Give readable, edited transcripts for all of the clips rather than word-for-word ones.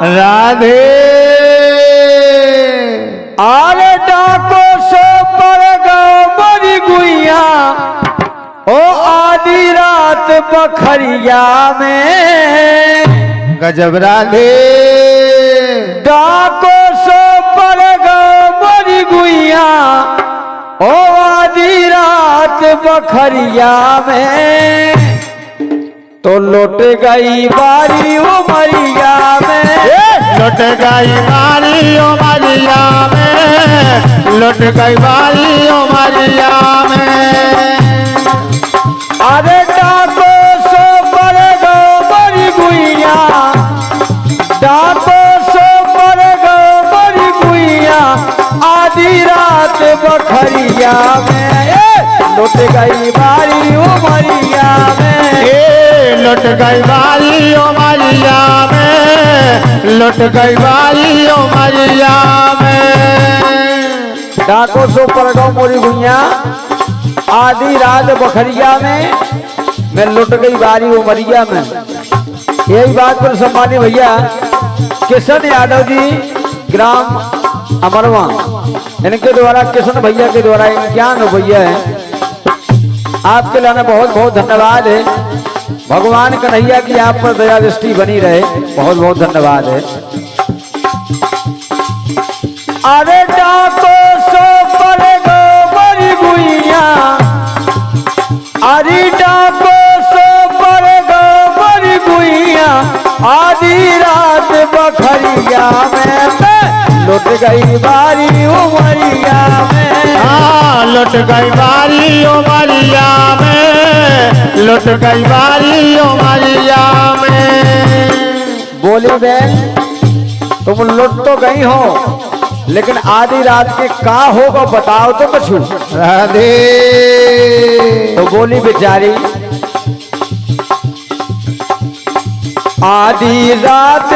राधे आरे डाको सो पर मरी गुइया ओ आधी रात बखरिया में गजब राधे डाको सो पर मरी गुइया ओ आधी रात बखरिया में तो लौट गई बारी उमरिया में लौट गई बारी उमरिया में लौट गई बारी उमरिया में अरे डाको सो पर मरी गुइया डाको सो पर मरी गुइया आधी रात बखरिया में लौट गई बारी उमरिया में लौट गई बारी उमरिया में लौट गई बारी उमरिया में डाको सो पर मोरी गुइया आधी रात बखरिया में मैं लुट गई बारी उमरिया में। यही बात पर सम्मानी भैया किशन यादव जी ग्राम अमरवा इनके द्वारा किशन भैया के द्वारा 51 भैया है। आपके लिए बहुत बहुत धन्यवाद है। भगवान कन्हैया की आप पर दया दृष्टि बनी रहे। बहुत बहुत धन्यवाद है। अरे डाको सो पर मरी गुइया अरे डाको सो पर मरी गुइया आधी रात बखरिया में लुट गई बारी उमरिया में लुट गई बारी उमरिया में लुट गई बारी उमरिया में बोली बहन तुम लुट तो गई हो लेकिन आधी रात के का होगा बताओ तो कुछ। राधे तो बोली बेचारी आधी रात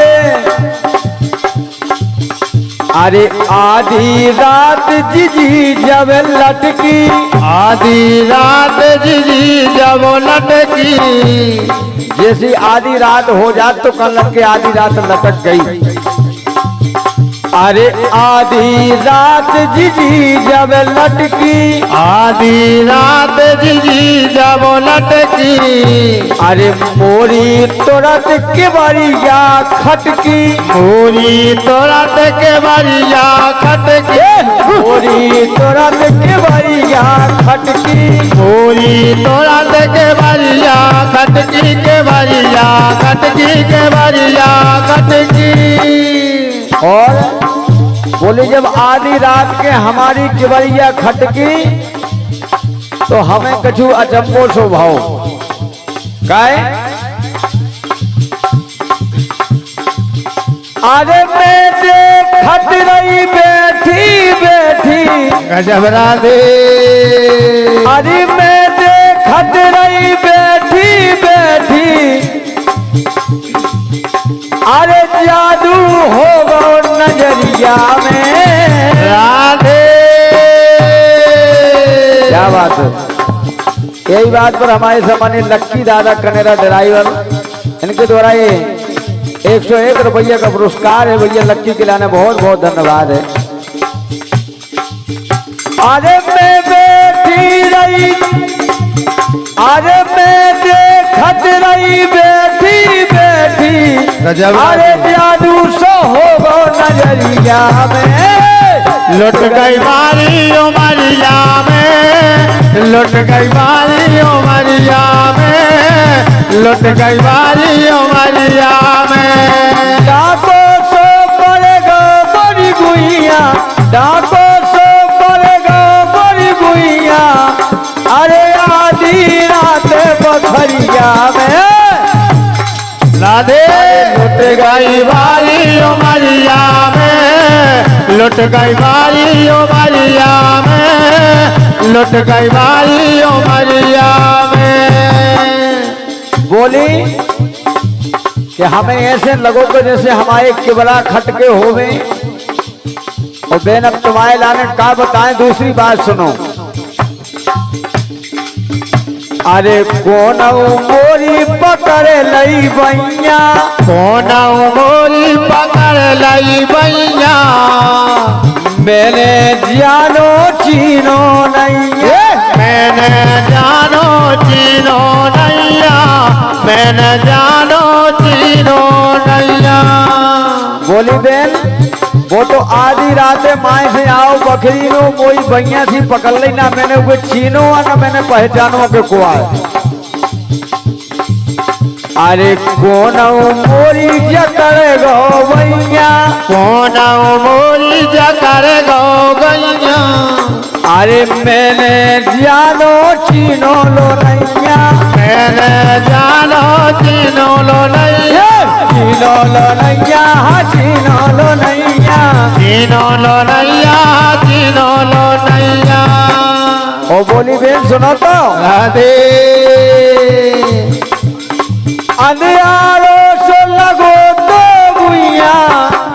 अरे आधी रात जीजी जब लटकी आधी रात जीजी जब लटकी जैसी आधी रात हो जात तो कल लटके आधी रात लटक गई। अरे आधी रात जीजी जब लटकी आधी रात जीजी जब लटकी अरे मोरी तुरंत के बरिया खटकी मोरी तुरंत के बरिया खटकी मोरी तुरंत के बरिया खटकी मोरी तुरंत के बरिया खटकी के बरिया खटकी के बरिया खटकी। और बोले जब आधी रात के हमारी केवड़िया खटकी तो हमें कछु अचंबो स्वभाव काय अरे बेटे खट रही बैठी बैठी गजब राधे अरे बेटे खट रही बैठी बैठी अरे जादू हो गो नजरिया में राधे क्या बात है। यही बात पर हमारे सम्मानित लक्की दादा कनेरा ड्राइवर इनके द्वारा ये 101 रुपये का पुरस्कार है। भैया लक्की के लाने बहुत बहुत धन्यवाद है। अरे मैं बैठी रही अरे मैं देखत रही बैठी बैठी गजब अरे जादू सो हो गो नजरिया में लुट गई बारी उमरिया में लुट गई बारी उमरिया में लुट गई बारी उमरिया में डाको सो पड़ेगा बड़ी गुइया डाको सो पड़ेगा बड़ी गुइया अरे आधी रात बखरिया में राधे लुट गई बारी उमरिया में लुट गई बारी उमरिया में लुट गई बारी उमरिया में। बोली कि हमें ऐसे लगो कि जैसे हमारे केवड़ा खटके होवे और बेन अब तुम्हारे लाने का बताएं। दूसरी बात सुनो अरे कौन मोरी पकड़ लई बैया, कौन मोरी पकड़ लई बैया, मैंने जानो चीनो नहीं, मैंने जानो चीनो नैया, मैंने जानो चीनो नैया। बोली बेन वो तो आधी रात माए से आओ बकरी नो कोई भैया थी पकड़ ली ना मैंने वो चीनो ना मैंने पहचानो के को आए। अरे कौन मोरी जकर गो भैया, कौन मोरी जकर गो गैया, अरे मैंने जानो चीनो लो नैया, मैंने जानो चीनो लो नैया, चीनो लो नैया, चीनो लो नैया, चीनो लो नैया, चीनो लो नैया। ओ बोली बेन सुनो तो राधे अंधियारो सो लगो तो भुइया,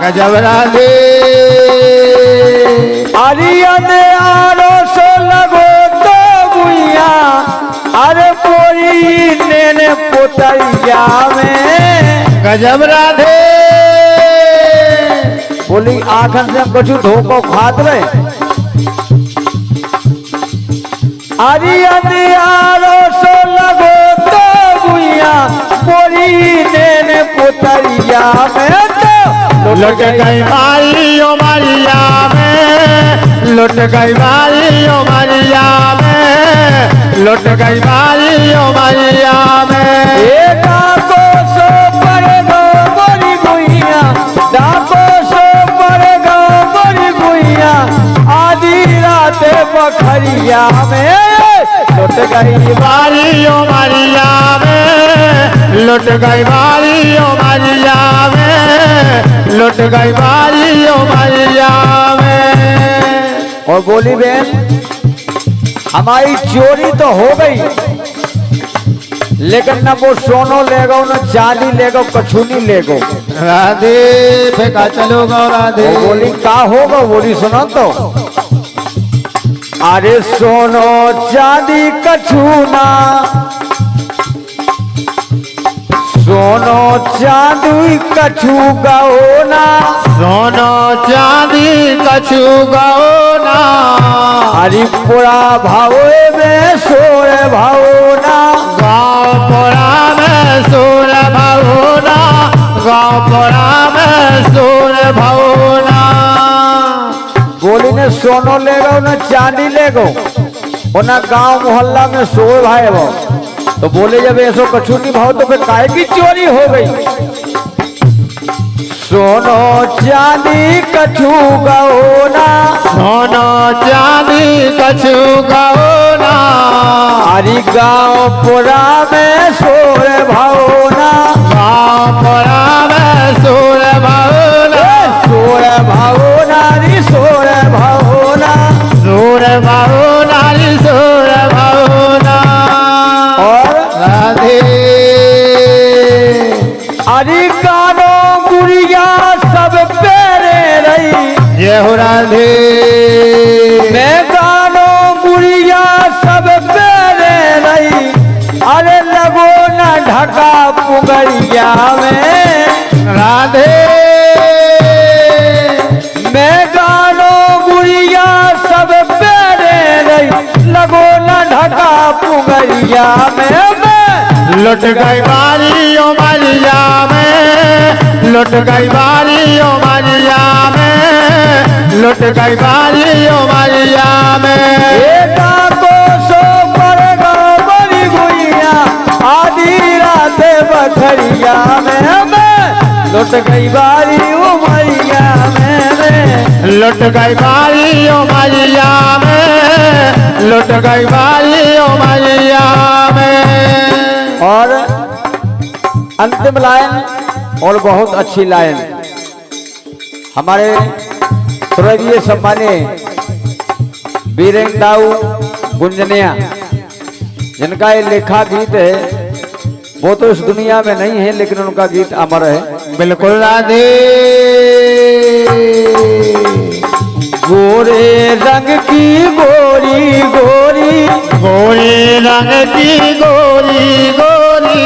गजब राधे, अरे अंधियारो सो लगो तो भुइया, अरे कोई नेने पुतैया में, गजब राधे। बोली आखन से कुछ धोखो खात रहे, अरे अंधियारो सो लगो तो भुइया, कोई नेने पुतैया में, तो लुट गई मारी ओ मरिया में, लुट गई मारी ओ मरिया में, लुट गई मारी ओ मरिया में। डाको सो पर गो बड़ी गुइया, डाको सो पर गो बड़ी गुइया, आधी रात बखरिया में, लुट गई मारी ओ मरिया में, लुट गई मारी ओ मरिया में, लुट गई मारी ओ मरिया में। और बोली बेन हमारी चोरी तो हो गई, लेकिन न वो सोनो ले गो न चांदी ले गो कछुनी ले गो। राधे फेंका चलो गो राधे। वो बोली का होगा, बोली सुनो तो, अरे सोनो चांदी कछूना, सोनो चांदी कछू गौना, सोनो चांदी कछु गौना, हरिपुरा भावे में सोर भावना, गाँव पुरा में सूर भवना, गाँव पुरा में सूर भवना। बोली ने सोनो ले गो न चांदी ले गो, ना गांव मोहल्ला में सोए भाई वो, तो बोले जब ऐसो कछु नहीं भाव तो फिर काहे की चोरी हो गई। सोनो चांदी कछु गौना, सोनो चांदी कछु गौना, हरी गांव पुरा में सोर भावना, गाँव पुरा में सूर भवना, सोर भावना री सोर भावना, सूर भवना री सूर भवना। और राधे हरी कानो गुड़िया सब पेरे रही, ये हो राधे। मैं कानो गुड़िया सब पेरे रही, अरे लगो न ढका पुगड़िया में, राधे मैं कानो गुड़िया सब पेरे रही, लगो न ढका पुगड़िया में, लुट गई बारी ओ मरिया में, लुट गई बारी ओ मरिया में, लुट गई बारी ओ मरिया में। एका को सो पर गो बड़ी गुइया, आधी रात बखरिया में, लुट गई बारी उमरिया में, लुट गई बारी ओ मरिया में, लुट गई बारी ओ मरिया में। और अंतिम लाइन और बहुत अच्छी लाइन हमारे स्वर्गीय सम्मानीय बीरेन दाऊ गुंजनिया जिनका ये लेखा गीत है, वो तो इस दुनिया में नहीं है लेकिन उनका गीत अमर है। बिल्कुल राधे। गोरे रंग की गोरी गोरी गोरे रंग की गोरी गोरी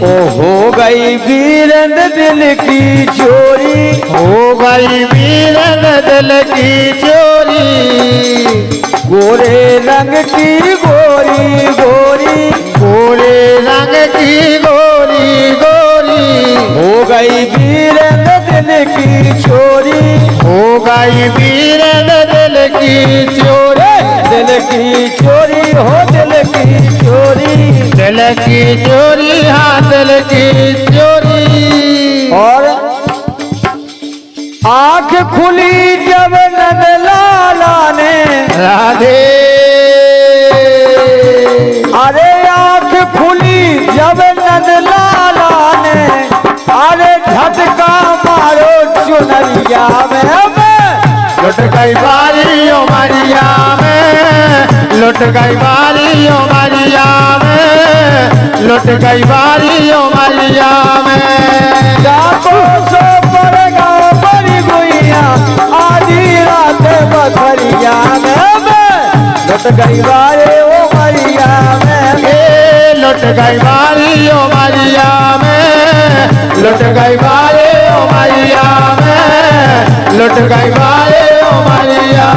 ओ हो गई वीरन दिल की चोरी, हो गई वीरन दिल की चोरी। गोरे रंग की गोरी गोरी, गोरे रंग की गोरी गोरी हो गई वीरन दिल की चोरी, हो गई वीरन दिल की चोरी। दिल की चोरी हो दिल की चोरी, दिल की चोरी हाँ दिल की चोरी। और आंख खुली जब नंदलाला ने, राधे अरे आंख खुली जब नंदलाला ने, अरे झटका मारो चुनरिया में, लुट गई बारी ओ मरिया में, लुट गई बारी ओ मरिया में, लुट गई बारी ओ मरिया में। जाको सो पर गाँव बड़ी गुइया, आधी रात बखरिया में, लुट गई बारे ओ मरिया में, ए लुट गई बारी ओ मरिया में, लुट गई बारी ओ मरिया में, लुट गई बारी ओ मरिया।